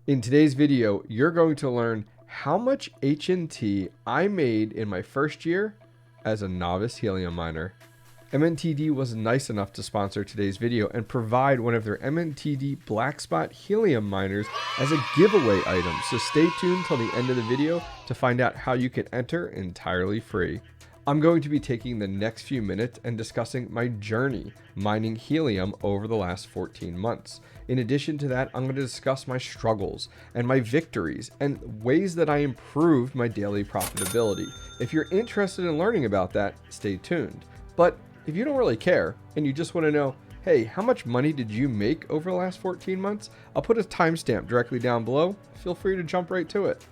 In today's video, you're going to learn how much HNT I made in my first year as a novice helium miner. MNTD was nice enough to sponsor today's video and provide one of their MNTD black spot helium miners as a giveaway item. So stay tuned till the end of the video to find out how you can enter entirely free. I'm going to be taking the next few minutes and discussing my journey mining helium over the last 14 months. In addition to that, I'm going to discuss my struggles and my victories and ways that I improved my daily profitability. If you're interested in learning about that, stay tuned. But if you don't really care and you just want to know, hey, how much money did you make over the last 14 months? I'll put a timestamp directly down below. Feel free to jump right to it.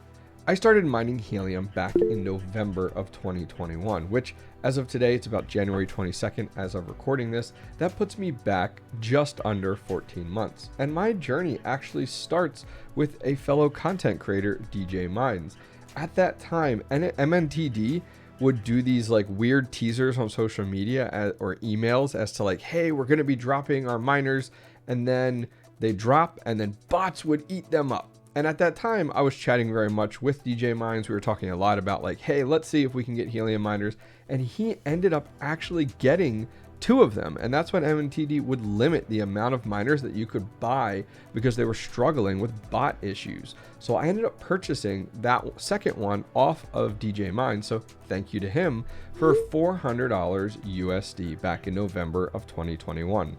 I started mining helium back in November of 2021, which as of today, it's about January 22nd as of recording this. That puts me back just under 14 months. And my journey actually starts with a fellow content creator, DJ Mines. At that time, MNTD would do these like weird teasers on social media or emails as to like, hey, we're going to be dropping our miners, and then they drop and then bots would eat them up. And at that time, I was chatting very much with DJ Mines. We were talking a lot about like, hey, let's see if we can get helium miners. And he ended up actually getting 2 of them. And that's when MNTD would limit the amount of miners that you could buy because they were struggling with bot issues. So I ended up purchasing that second one off of DJ Mines. So thank you to him for $400 USD back in November of 2021.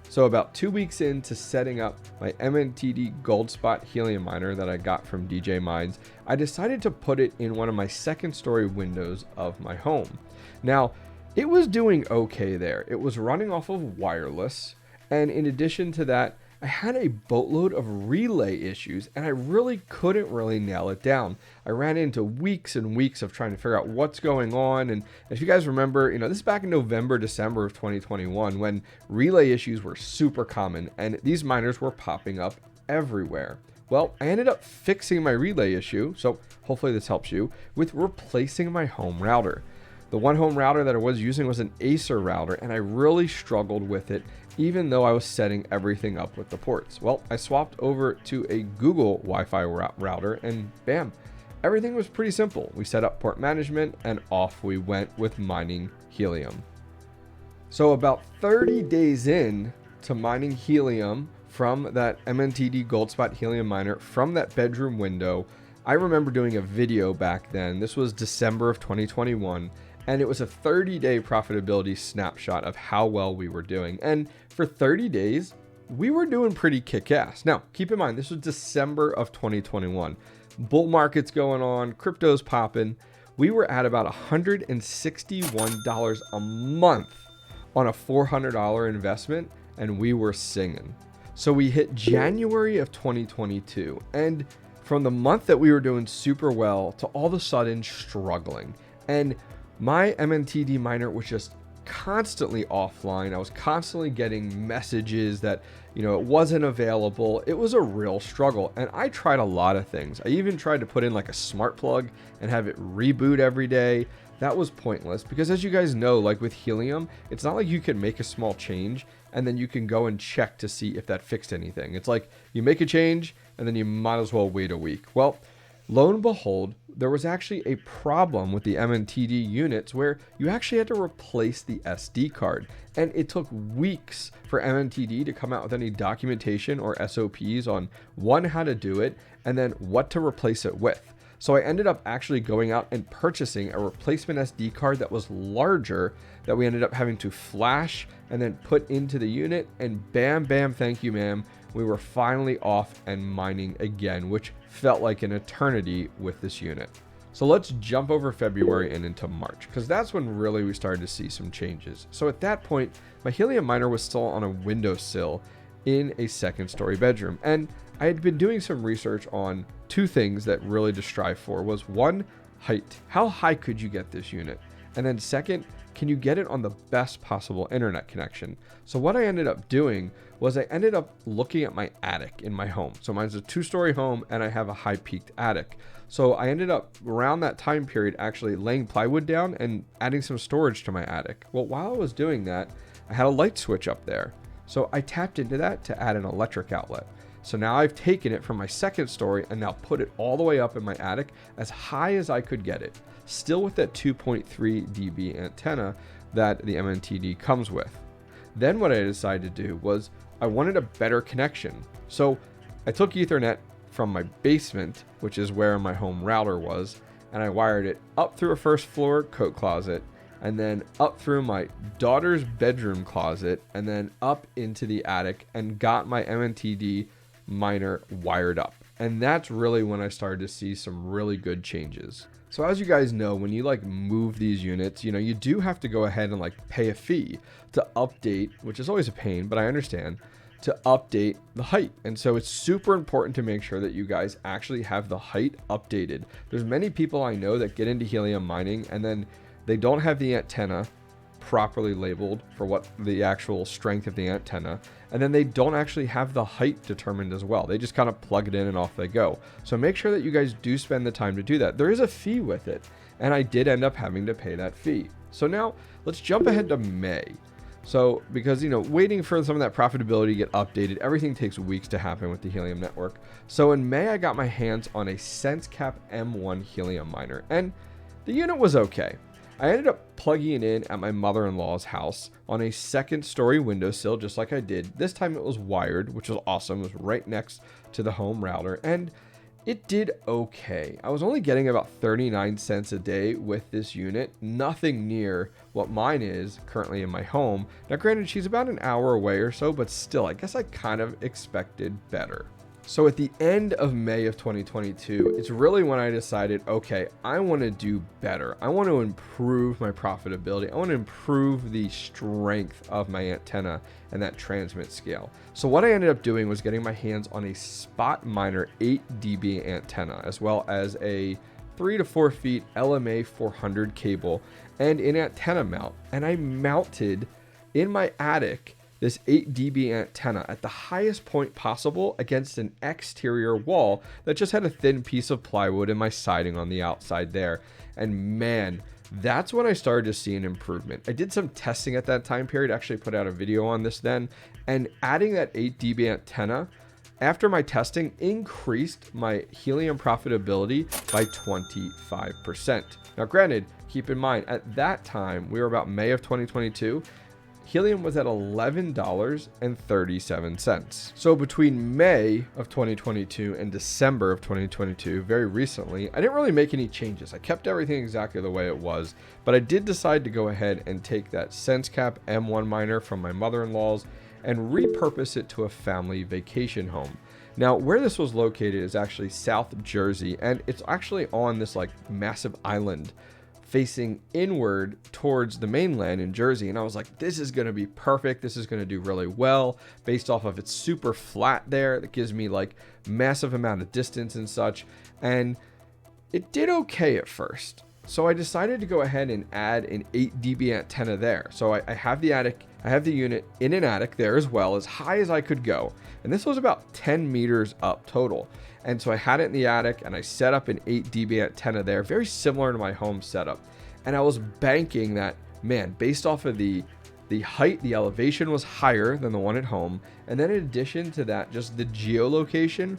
So about 2 weeks into setting up my MNTD Goldspot Helium Miner that I got from DJ Mines, I decided to put it in one of my second story windows of my home. Now, it was doing okay there. It was running off of wireless, and in addition to that, I had a boatload of relay issues and I really couldn't nail it down. I ran into weeks and weeks of trying to figure out what's going on. And if you guys remember, this is back in November, December of 2021 when relay issues were super common and these miners were popping up everywhere. Well, I ended up fixing my relay issue, so hopefully this helps you, with replacing my home router. The one home router that I was using was an Acer router, and I really struggled with it, even though I was setting everything up with the ports. Well, I swapped over to a Google Wi-Fi router, and bam, everything was pretty simple. We set up port management, and off we went with mining helium. So about 30 days in to mining helium from that MNTD Goldspot Helium Miner from that bedroom window, I remember doing a video back then. This was December of 2021. And it was a 30-day profitability snapshot of how well we were doing. And for 30 days, we were doing pretty kick-ass. Now, keep in mind, this was December of 2021. Bull market's going on, crypto's popping. We were at about $161 a month on a $400 investment, and we were singing. So we hit January of 2022. And from the month that we were doing super well to all of a sudden struggling. And my MNTD miner was just constantly offline. I was constantly getting messages that, it wasn't available. It was a real struggle. And I tried a lot of things. I even tried to put in like a smart plug and have it reboot every day. That was pointless because, as you guys know, like with helium, it's not like you can make a small change and then you can go and check to see if that fixed anything. It's like you make a change and then you might as well wait a week. Well, lo and behold, there was actually a problem with the MNTD units where you actually had to replace the SD card. And it took weeks for MNTD to come out with any documentation or SOPs on one, how to do it, and then what to replace it with. So I ended up actually going out and purchasing a replacement SD card that was larger that we ended up having to flash and then put into the unit, and bam, bam, thank you, ma'am. We were finally off and mining again, which felt like an eternity with this unit. So let's jump over February and into March, because that's when really we started to see some changes. So at that point, my helium miner was still on a windowsill in a second story bedroom. And I had been doing some research on 2 things that really to strive for was 1, height. How high could you get this unit? And then second, can you get it on the best possible internet connection? So what I ended up doing was I ended up looking at my attic in my home. So mine's a 2-story home and I have a high peaked attic. So I ended up around that time period actually laying plywood down and adding some storage to my attic. Well, while I was doing that, I had a light switch up there. So I tapped into that to add an electric outlet. So now I've taken it from my second story and now put it all the way up in my attic as high as I could get it, still with that 2.3 dB antenna that the MNTD comes with. Then what I decided to do was I wanted a better connection. So I took Ethernet from my basement, which is where my home router was, and I wired it up through a first floor coat closet, and then up through my daughter's bedroom closet, and then up into the attic, and got my MNTD miner wired up. And that's really when I started to see some really good changes. So as you guys know, when you like move these units, you know, you do have to go ahead and like pay a fee to update, which is always a pain, but I understand, to update the height. And so it's super important to make sure that you guys actually have the height updated. There's many people I know that get into helium mining and then they don't have the antenna properly labeled for what the actual strength of the antenna, and then they don't actually have the height determined as well. They just kind of plug it in and off they go. So make sure that you guys do spend the time to do that. There is a fee with it, and I did end up having to pay that fee. So now let's jump ahead to May. So because, you know, waiting for some of that profitability to get updated, everything takes weeks to happen with the Helium network. So in May, I got my hands on a 𝐶𝐶𝐶𝐶 M1 Helium miner, and the unit was okay. I ended up plugging it in at my mother-in-law's house on a second story windowsill, just like I did. This time it was wired, which was awesome. It was right next to the home router, and it did okay. I was only getting about 39 cents a day with this unit, nothing near what mine is currently in my home. Now granted, she's about an hour away or so, but still, I guess I kind of expected better. So at the end of May of 2022, it's really when I decided, okay, I want to do better. I want to improve my profitability. I want to improve the strength of my antenna and that transmit scale. So what I ended up doing was getting my hands on a spot miner 8 dB antenna, as well as a 3 to 4 feet LMA 400 cable and an antenna mount. And I mounted in my attic this 8 dB antenna at the highest point possible against an exterior wall that just had a thin piece of plywood and my siding on the outside there. And man, that's when I started to see an improvement. I did some testing at that time period, actually put out a video on this then, and adding that 8 dB antenna after my testing increased my helium profitability by 25%. Now granted, keep in mind, at that time, we were about May of 2022, helium was at $11.37. So between May of 2022 and December of 2022, very recently, I didn't really make any changes. I kept everything exactly the way it was, but I did decide to go ahead and take that 𝐶𝐶𝐶𝐶 M1 miner from my mother-in-law's and repurpose it to a family vacation home. Now, where this was located is actually South Jersey, and it's actually on this like massive island facing inward towards the mainland in Jersey. And I was like, this is going to be perfect. This is going to do really well based off of it's super flat there. That gives me like massive amount of distance and such. And it did okay at first. So I decided to go ahead and add an 8 dB antenna there. So I have the attic, I have the unit in an attic there as well, as high as I could go. And this was about 10 meters up total. And so I had it in the attic and I set up an 8 dB antenna there, very similar to my home setup. And I was banking that, man, based off of the height, the elevation was higher than the one at home. And then in addition to that, just the geolocation,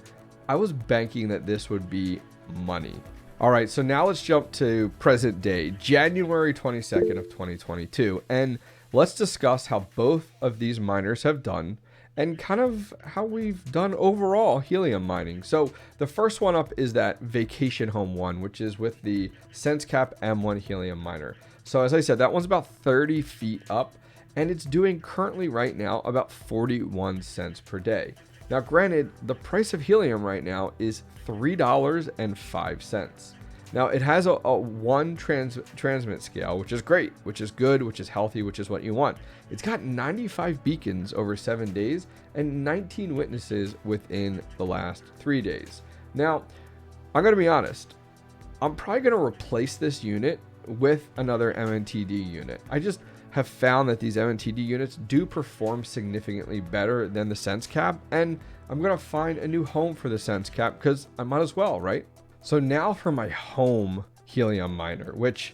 I was banking that this would be money. All right, so now let's jump to present day, January 22nd of 2022. And let's discuss how both of these miners have done and kind of how we've done overall helium mining. So the first one up is that vacation home one, which is with the 𝐶𝐶𝐶𝐶 M1 Helium miner. So as I said, that one's about 30 feet up and it's doing currently right now about 41 cents per day. Now, granted, the price of helium right now is $3.05. Now, it has a one transmit scale, which is great, which is good, which is healthy, which is what you want. It's got 95 beacons over 7 days and 19 witnesses within the last 3 days. Now, I'm going to be honest. I'm probably going to replace this unit with another MNTD unit. I just have found that these MNTD units do perform significantly better than the 𝐶𝐶𝐶𝐶, and I'm going to find a new home for the 𝐶𝐶𝐶𝐶 because I might as well, right? So now for my home helium miner, which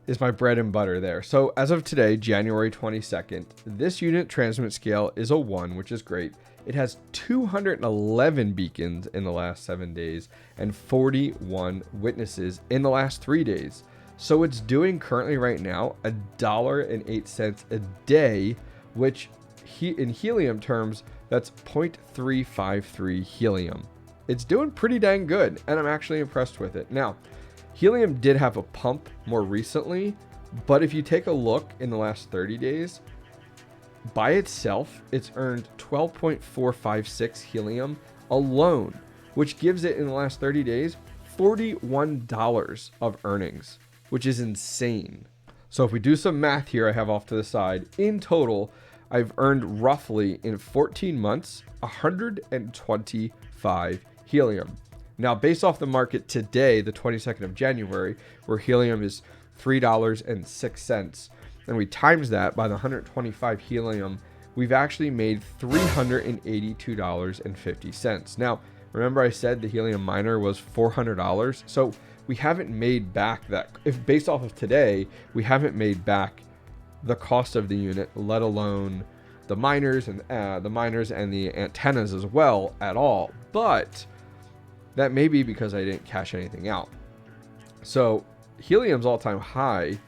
is my bread and butter there. So as of today, January 22nd, this unit transmit scale is a 1, which is great. It has 211 beacons in the last 7 days and 41 witnesses in the last 3 days. So it's doing currently right now $1.08 a day, which in helium terms, that's 0.353 helium. It's doing pretty dang good, and I'm actually impressed with it. Now, helium did have a pump more recently, but if you take a look in the last 30 days, by itself, it's earned 12.456 helium alone, which gives it in the last 30 days $41 of earnings, which is insane. So if we do some math here, I have off to the side, in total, I've earned roughly in 14 months, 125 helium. Now, based off the market today, the 22nd of January, where helium is $3.06, and we times that by the 125 helium, we've actually made $382.50. Now, remember I said the helium miner was $400, so we haven't made back that. If based off of today, we haven't made back the cost of the unit, let alone the miners and the antennas as well at all. But that may be because I didn't cash anything out. So helium's all-time high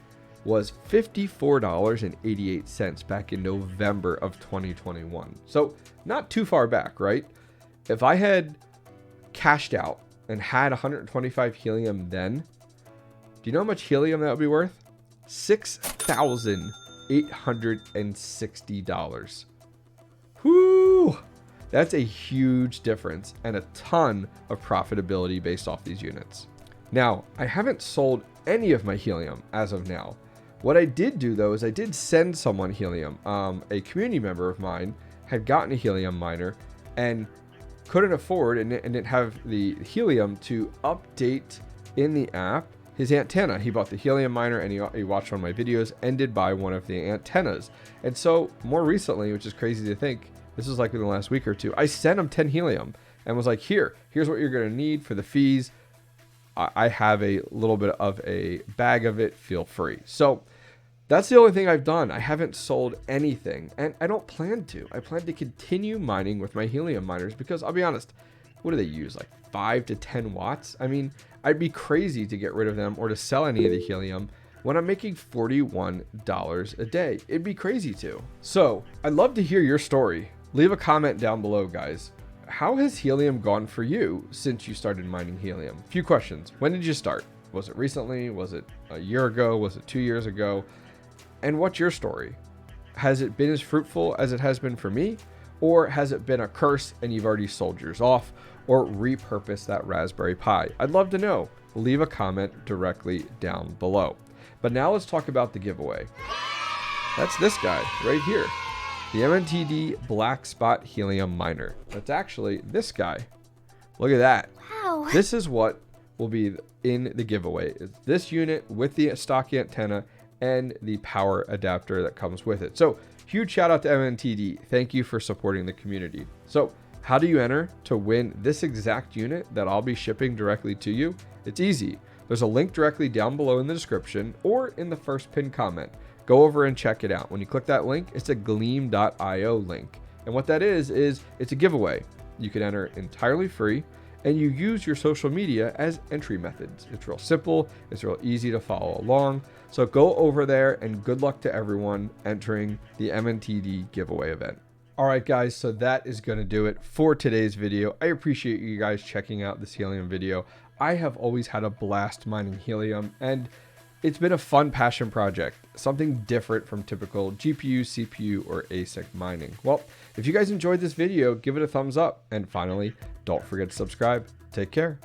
was $54.88 back in November of 2021. So not too far back, right? If I had cashed out and had 125 helium then, do you know how much helium that would be worth? $6,860. Whoo! That's a huge difference and a ton of profitability based off these units. Now, I haven't sold any of my helium as of now. What I did do though is I did send someone helium. A community member of mine had gotten a helium miner and couldn't afford and didn't have the helium to update in the app his antenna. He bought the helium miner and he watched one of my videos and did buy one of the antennas. And so more recently, which is crazy to think, this was like in the last week or two, I sent him 10 helium and was like, here's what you're going to need for the fees. I have a little bit of a bag of it, feel free. So that's the only thing I've done. I haven't sold anything and I don't plan to. I plan to continue mining with my helium miners because I'll be honest, what do they use? Like 5 to 10 watts? I mean, I'd be crazy to get rid of them or to sell any of the helium when I'm making $41 a day. It'd be crazy to. So I'd love to hear your story. Leave a comment down below, guys. How has helium gone for you since you started mining helium? A few questions. When did you start? Was it recently? Was it a year ago? Was it 2 years ago? And what's your story? Has it been as fruitful as it has been for me? Or has it been a curse and you've already sold yours off or repurposed that Raspberry Pi? I'd love to know. Leave a comment directly down below. But now let's talk about the giveaway. That's this guy right here. The MNTD Black Spot Helium Miner. That's actually this guy. Look at that. Wow. This is what will be in the giveaway. It's this unit with the stock antenna and the power adapter that comes with it. So huge shout out to MNTD. Thank you for supporting the community. So how do you enter to win this exact unit that I'll be shipping directly to you? It's easy. There's a link directly down below in the description or in the first pinned comment. Go over and check it out. When you click that link, it's a gleam.io link. And what that is it's a giveaway. You can enter entirely free and you use your social media as entry methods. It's real simple. It's real easy to follow along. So go over there and good luck to everyone entering the MNTD giveaway event. All right, guys, so that is going to do it for today's video. I appreciate you guys checking out this helium video. I have always had a blast mining helium and it's been a fun passion project, something different from typical GPU, CPU, or ASIC mining. Well, if you guys enjoyed this video, give it a thumbs up. And finally, don't forget to subscribe. Take care.